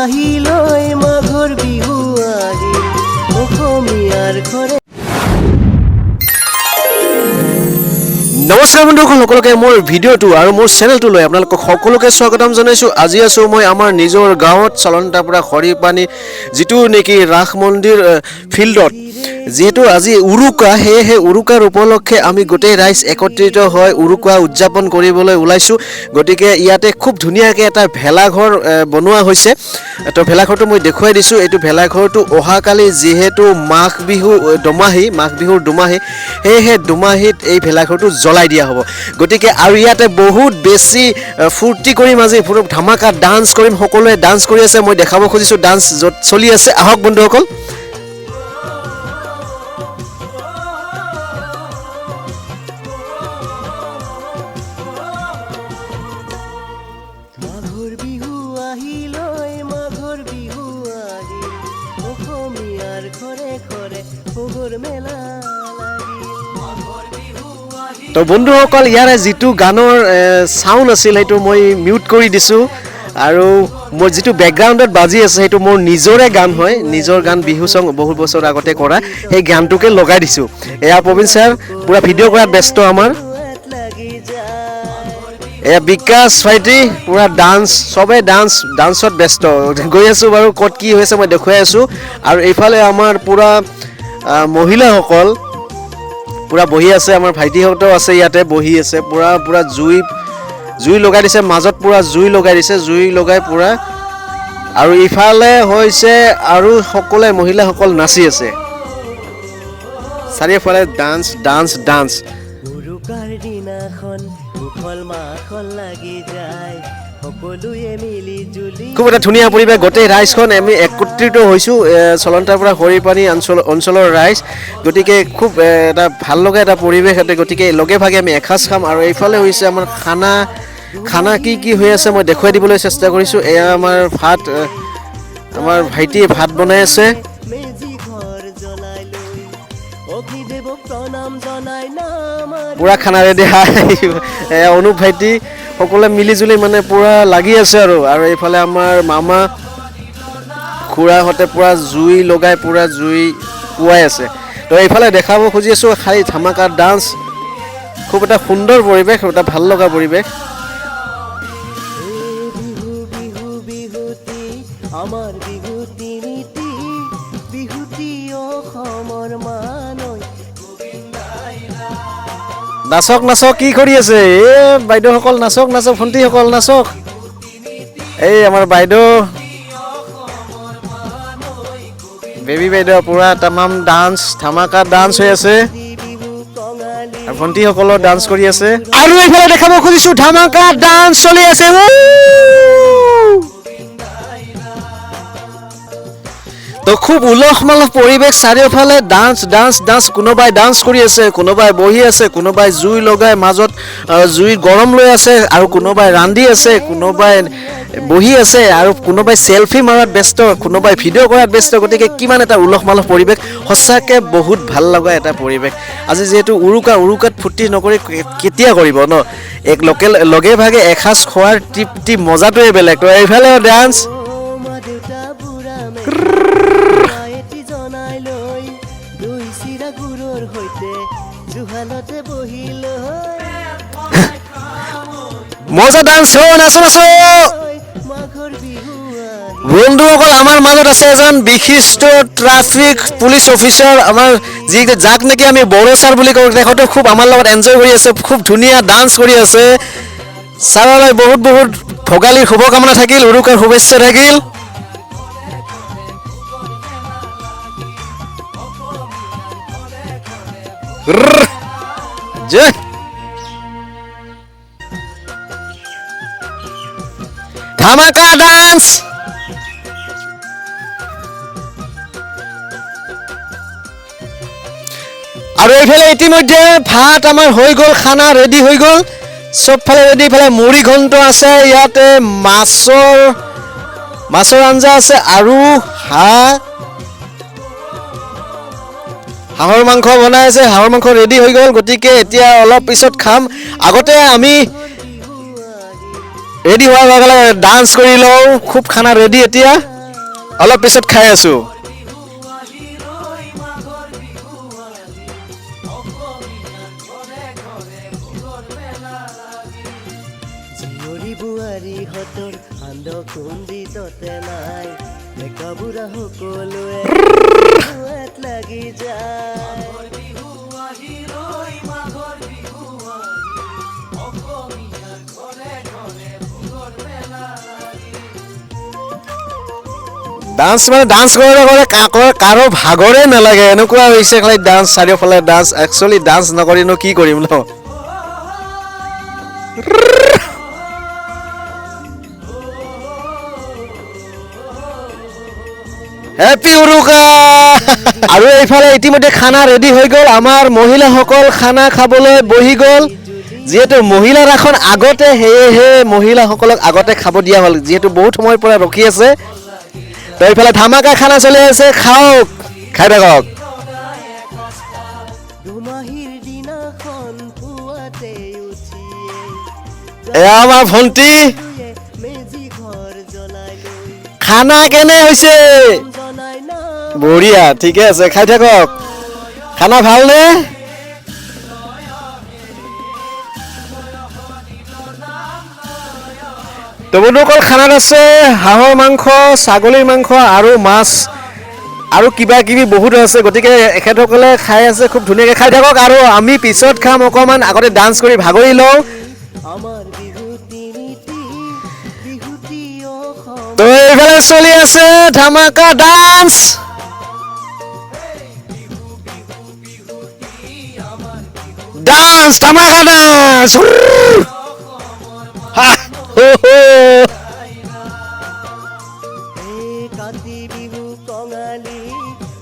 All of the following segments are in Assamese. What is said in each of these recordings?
আহিলৈ মাঘৰ বিহু আহিল অসমীয়াৰ ঘৰে। নমস্কাৰ বন্ধুসকল, সকলোকে মোৰ ভিডিঅ'টো আৰু মোৰ চেনেলটোলৈ আপোনালোকক সকলোকে স্বাগতম জনাইছোঁ। আজি আছোঁ মই আমাৰ নিজৰ গাঁৱত চলন্তাৰ পৰা খৰিপানী যিটো নেকি ৰাস মন্দিৰ ফিল্ডত। যিহেতু আজি উৰুকা, সেয়েহে উৰুকাৰ উপলক্ষে আমি গোটেই ৰাইজ একত্ৰিত হৈ উৰুকা উদযাপন কৰিবলৈ ওলাইছোঁ। গতিকে ইয়াতে খুব ধুনীয়াকৈ এটা ভেলাঘৰ বনোৱা হৈছে। তো ভেলাঘৰটো মই দেখুৱাই দিছোঁ। এইটো ভেলাঘৰটো অহাকালি যিহেতু মাঘ বিহুৰ দুমাহী, সেয়েহে দুমাহীত এই ভেলাঘৰটো জ্বলাই দিয়া হ'ব। গতিকে আৰু ইয়াতে বহুত বেছি ফূৰ্তি কৰিম, আজি ধামাকা ডান্স কৰিম। সকলোৱে ডান্স কৰি আছে, মই দেখাব খুজিছোঁ ডান্স য'ত চলি আছে। আহক বন্ধুসকল। মাঘৰ বিহু আহিলৈ মাঘৰ বিহু আহিল অসমীয়াৰ ঘৰে ঘৰে ভোগৰ মেলা লাগিল। তো বন্ধুসকল, ইয়াৰে যিটো গানৰ চাউণ্ড আছিল সেইটো মই মিউট কৰি দিছোঁ, আৰু মোৰ যিটো বেকগ্ৰাউণ্ডত বাজি আছে সেইটো মোৰ নিজৰে গান হয়, নিজৰ গান, বিহু চং বহুত বছৰ আগতে কৰা, সেই গানটোকে লগাই দিছোঁ। এয়া প্ৰবীণ ছাৰ পূৰা ভিডিঅ' কৰাত ব্যস্ত আমাৰ। এয়া বিকাশ ভাইটি পূৰা ডান্স, চবেই ডান্সত ব্যস্ত। গৈ আছোঁ বাৰু, ক'ত কি হৈছে মই দেখুৱাই আছোঁ। আৰু এইফালে আমাৰ পূৰা মহিলাসকল পূৰা বহি আছে, আমাৰ ভাইটিহঁতেও আছে ইয়াতে বহি আছে। পূৰা জুই লগাই দিছে, মাজত পূৰা জুই লগাই পূৰা। আৰু ইফালে হৈছে আৰু সকলোৱে মহিলাসকল নাচি আছে, চাৰিওফালে ডান্স। উৰুকাৰ দিনাখন উখল মাখল লাগি যায় সকলোৱে মিলি জুলি। খুব এটা ধুনীয়া পৰিৱেশ, গোটেই ৰাইজখন আমি একত্ৰিত হৈছোঁ, চলন্তাৰ পৰা খৰিপানী অঞ্চলৰ ৰাইজ। গতিকে খুব এটা ভাল লগা এটা পৰিৱেশ ইয়াতে। গতিকে লগে ভাগে আমি এসাঁজ খাম। আৰু এইফালে হৈছে আমাৰ খানা কি হৈ আছে মই দেখুৱাই দিবলৈ চেষ্টা কৰিছোঁ। এয়া আমাৰ ভাত, আমাৰ ভাইটিয়ে ভাত বনাই আছে। মেজি ঘৰ জ্বলাই লৈ অগ্নিদেৱক প্ৰণাম জনাই নাম পূৰা খানা ৰেডি। এয়া অনুপ ভাইটি, সকলোৱে মিলি জুলি মানে পূৰা লাগি আছে। আৰু এইফালে আমাৰ মামা খুৰাহঁতে পূৰা জুই লগাই পূৰা জুই পুৱাই আছে। তো এইফালে দেখাব খুজি আছোঁ খালি ধামাকা ডান্স। খুব এটা সুন্দৰ পৰিৱেশ, এটা ভাল লগা পৰিৱেশ। বিহুতি আমাৰ বিহুতি নীতি বিহুতি অসমৰ মানৈ। নাচক কি কৰি আছে? বাইদেউসকল নাচক, ভণ্টিসকল নাচক। এই আমাৰ বাইদেউ, বেবী বাইদেউ পূৰা তামাম ধামাকা ডান্স হৈ আছে। আৰু ভণ্টিসকলৰ ডান্স কৰি আছে। আৰু এইফালে দেখাব খুজিছোঁ ধামাকা ডান্স চলি আছে। তো খুব উলহ মালহ পৰিৱেশ, চাৰিওফালে ডান্স। কোনোবাই ডান্স কৰি আছে, কোনোবাই বহি আছে, কোনোবাই জুই লগাই মাজত জুই গৰম লৈ আছে, আৰু কোনোবাই ৰান্ধি আছে, কোনোবাই বহি আছে, আৰু কোনোবাই চেলফি মাৰাত ব্যস্ত, কোনোবাই ভিডিঅ' কৰাত ব্যস্ত। গতিকে কিমান এটা উলহ মালহ পৰিৱেশ, সঁচাকৈ বহুত ভাল লগা এটা পৰিৱেশ। আজি যিহেতু উৰুকাত ফূৰ্তি নকৰি কেতিয়া কৰিব ন? লগে ভাগে এসাঁজ খোৱাৰ তৃপ্তি মজাটোৱে বেলেগ। তো এইফালে ডান্স। জনাই লৈ দৈ চিৰা গুৰৰ সৈতে জুহালতে বহিল মজা ডান্স নাচো। মাঘৰ বিহু বন্ধুসকল, আমাৰ মাজত আছে এজন বিশিষ্ট ট্ৰাফিক পুলিচ অফিচাৰ, আমাৰ যাক নেকি আমি বড়ো ছাৰ বুলি কওঁ। তেখেতে খুব আমাৰ লগত এনজয় কৰি আছে, খুব ধুনীয়া ডান্স কৰি আছে। ছাৰলৈ বহুত ভোগালীৰ শুভকামনা থাকিল, উৰুকাৰ শুভেচ্ছা থাকিল। ধামাকা ডান্স। আৰু এইফালে ইতিমধ্যে ভাত আমাৰ হৈ গ'ল, খানা ৰেডি হৈ গ'ল, চবফালে ৰেডি। ইফালে মুড়ি ঘণ্ট আছে, ইয়াতে মাছৰ আঞ্জা আছে, আৰু হাঁহৰ মাংস বনাই আছে। হাঁহৰ মাংস ৰেডি হৈ গ'ল। গতিকে এতিয়া অলপ পিছত খাম। আগতে আমি ৰেডি হোৱাৰ লগে লগে ডান্স কৰি লওঁ খুব খানা ৰেডি এতিয়া অলপ পিছত খাই আছো জীয়ৰী বোৱাৰীহঁতৰ সান্দ খুন্দি ততে নাই ডেকা বুঢ়া সকলোৱে বিহুৱাত লাগি যায় ডান্স মানে ডান্স কৰোঁতে কাৰো ভাগৰে নালাগে এনেকুৱা হৈছে খালি ডান্স চাৰিওফালে ডান্স একচুৱেলি ডান্স নকৰিনো কি কৰিম ন হেপী উৰুকা আৰু এইফালে ইতিমধ্যে খানা ৰেডি হৈ গ'ল আমাৰ মহিলাসকল খানা খাবলৈ বহি গ'ল যিহেতু মহিলা ৰাখন আগতে সেয়েহে মহিলাসকলক আগতে খাব দিয়া হ'ল যিহেতু বহুত সময়ৰ পৰা ৰখি আছে তো এইফালে ধামাকা খানা চলি আছে খাওক খাই থাকক দুমাহীৰ দিনাখন পুৱাতে উঠিয়ে এয়া আমাৰ ভণ্টি মেজি ঘৰ জ্বলাই লৈ খানা কেনে হৈছে জনাই না বঢ়িয়া ঠিকে আছে খাই থাকক খানা ভালনে তো বন্ধুসকল খানাত আছে হাঁহৰ মাংস ছাগলীৰ মাংস আৰু মাছ আৰু কিবা কিবি বহুত আছে গতিকে এখেতসকলে খাই আছে খুব ধুনীয়াকৈ খাই থাকক আৰু আমি পিছত খাম অকণমান আগতে ডান্স কৰি ভাগৰি লওঁ আমাৰ বিহুতি নীতি বিহুতি অসম তো এইফালে চলি আছে ধামাকা ডান্স ডান্স ধামাকা ডান্স কাতি বিহু কঙালী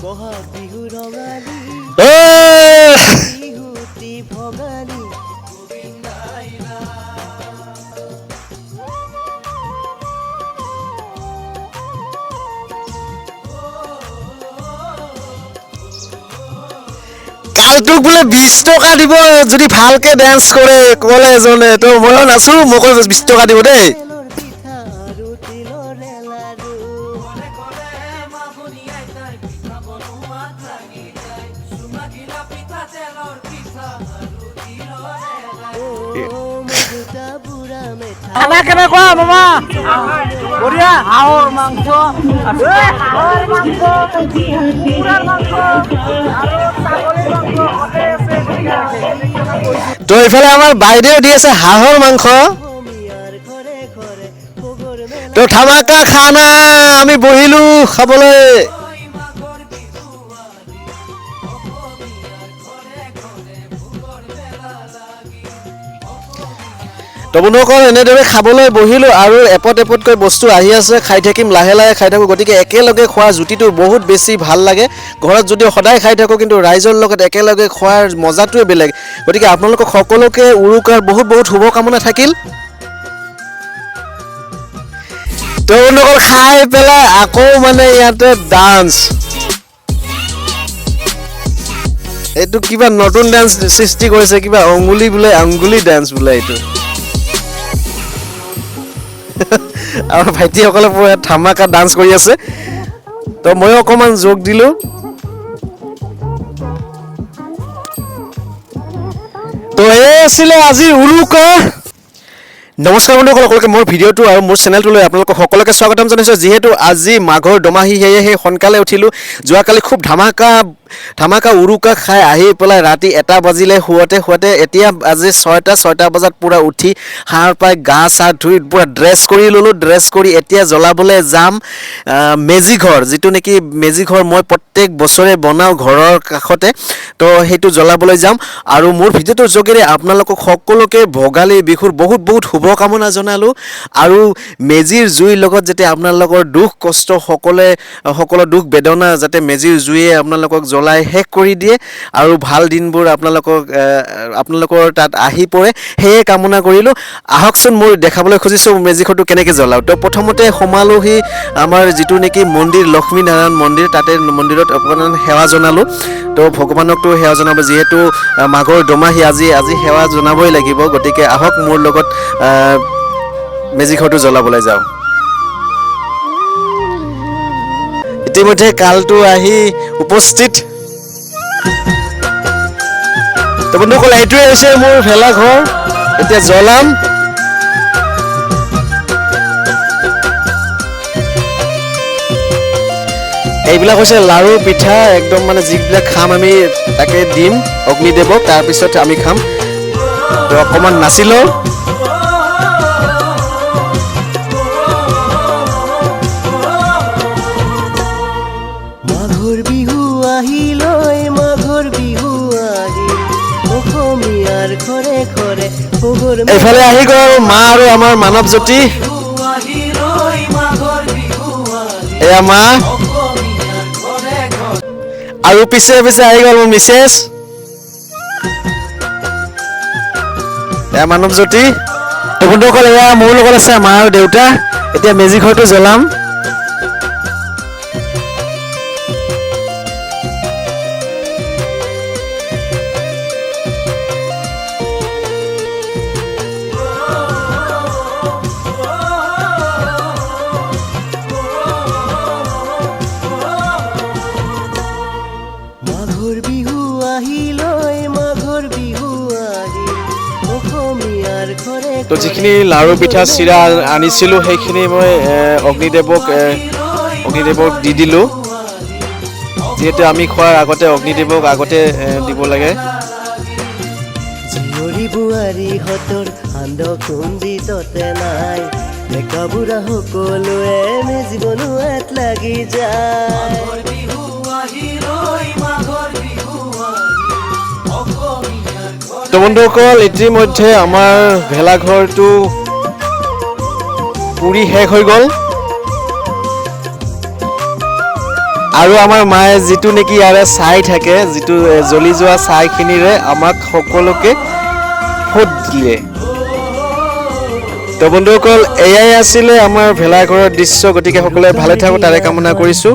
বহাগ বিহু ৰঙালী বিহুতি ভগালী কালটোক বোলে 20 টকা দিব যদি ভালকে ডান্স কৰে ক'লে এজনে তো ময়ো নাচো মোকো 20 টকা দিব দেই তেলৰ পিঠা আৰু তিলৰে লাৰু মধুতা বুঢ়া মেঠা খানা কেনেকুৱা মামা বঢ়িয়া হাঁহৰ মাংস তো এইফালে আমাৰ বাইদেউ দি আছে হাঁহৰ মাংস অসমীয়াৰ ঘৰে ঘৰে ভোগৰ মেলা তো ধামাকা খানা আমি বহিলো খাবলৈ তো বন্ধুসকল এনেদৰে খাবলৈ বহিলো আৰু এপত এপতকৈ বস্তু আহি আছে খাই থাকিম লাহে লাহে খাই থাকোঁ গতিকে একেলগে খোৱাৰ জুতিটো বহুত বেছি ভাল লাগে ঘৰত যদিও সদায় খাই থাকোঁ কিন্তু ৰাইজৰ লগত একেলগে খোৱাৰ মজাটোৱে বেলেগ গতিকে আপোনালোকক সকলোকে উৰুকাৰ বহুত বহুত শুভকামনা থাকিল তো বন্ধুসকল খাই পেলাই আকৌ মানে ইয়াতে ডান্স এইটো কিবা নতুন ডান্স সৃষ্টি কৰিছে কিবা অঙ্গুলি বোলে অঙ্গুলি ডান্স বোলে এইটো আমাৰ ভাইটিসকলে পুৰা ধামাকা ডান্স কৰি আছে তো ময়ো অকণমান যোগ দিলোঁ তো এই আছিলে আজিৰ উৰুকা নমস্কাৰ বন্ধুসকল সকলোকে মোৰ ভিডিঅ'টো আৰু মোৰ চেনেলটোলৈ আপোনালোকক সকলোকে স্বাগতম জনাইছোঁ যিহেতু আজি মাঘৰ দমাহী সেয়েহে সোনকালে উঠিলোঁ যোৱাকালি খুব ধামাকা উৰুকা খাই আহি পেলাই ৰাতি 1 বাজিলে শুৱতে এতিয়া আজি 6টা বজাত পূৰা উঠি সাৰ পাই গা চা ধুই পূৰা ড্ৰেছ কৰি ল'লোঁ ড্ৰেছ কৰি এতিয়া জ্বলাবলৈ যাম মেজি ঘৰ যিটো নেকি মেজি ঘৰ মই প্ৰত্যেক বছৰে বনাওঁ ঘৰৰ কাষতে তো সেইটো জ্বলাবলৈ যাম আৰু মোৰ ভিডিঅ'টোৰ যোগেৰে আপোনালোকক সকলোকে ভোগালী বিহুৰ বহুত বহুত শুভকামনা জনালোঁ আৰু মেজিৰ জুইৰ লগত যাতে আপোনালোকৰ দুখ কষ্ট সকলো দুখ বেদনা যাতে মেজিৰ জুয়ে আপোনালোকক জ্বলাই শেষ কৰি দিয়ে আৰু ভাল দিনবোৰ আপোনালোকৰ তাত আহি পৰে সেয়ে কামনা কৰিলোঁ আহকচোন মই দেখাবলৈ খুজিছোঁ মেজিঘৰটো কেনেকৈ জ্বলাওঁ তো প্ৰথমতে সোমালোহি আমাৰ যিটো নেকি মন্দিৰ লক্ষ্মী নাৰায়ণ মন্দিৰ তাতে মন্দিৰত অকণমান সেৱা জনালোঁ তো ভগৱানকতো সেৱা জনাব যিহেতু মাঘৰ দমাহী আজি সেৱা জনাবই লাগিব গতিকে আহক মোৰ লগত মেজি ঘৰটো জ্বলাবলৈ যাওঁ। ইতিমধ্যে কালটো আহি উপস্থিত। তো বন্ধুসকল, এইটোৱে হৈছে মোৰ ভেলাঘৰ। এতিয়া জ্বলাম। এইবিলাক হৈছে লাৰু পিঠা, একদম মানে যিবিলাক খাম আমি তাকে দিম অগ্নিদেৱক, তাৰপিছত আমি খাম। তো অকণমান নাচি লওঁ। মাঘৰ বিহু আহিল, মাঘৰ বিহু আহিল, অসমীয়াৰ ঘৰে ঘৰে ভোগৰ এইফালে আহি গ'ল মা আৰু আমাৰ মানৱ জ্যোতি। এয়া মা আৰু পিছে পিছে আহি গ'ল মোৰ মিছেছ, এয়া মানৱ জ্যোতি। তো বন্ধুসকল, এয়া মোৰ লগত আছে মা আৰু দেউতা। এতিয়া মেজি ঘৰটো জ্বলাম। মাঘৰ বিহু আহিল, মাঘৰ বিহু আহিল, অসমীয়াৰ ঘৰে তো যিখিনি লাৰু পিঠা চিৰা আনিছিলোঁ সেইখিনি মই অগ্নিদেৱক দি দিলোঁ। যিহেতু আমি খোৱাৰ আগতে অগ্নিদেৱক আগতে দিব লাগে। জীয়ৰী বোৱাৰীহঁতৰ সান্দহ খুন্দি ততে নাই, ডেকা বুঢ়া সকলোৱে মেজি বনোৱাত লাগি যায়। তো বন্ধুসকল, ইতিমধ্যে আমাৰ ভেলাঘৰটো পুৰি শেষ হৈ গ'ল। আৰু আমাৰ মায়ে যিটো নেকি ইয়াৰে ছাই থাকে, যিটো জ্বলি যোৱা ছাইখিনিৰে আমাক সকলোকে ফোট দিলে। তো বন্ধুসকল, এয়াই আছিলে আমাৰ ভেলাঘৰৰ দৃশ্য। গতিকে সকলোৱে ভালে থাকক তাৰে কামনা কৰিছোঁ।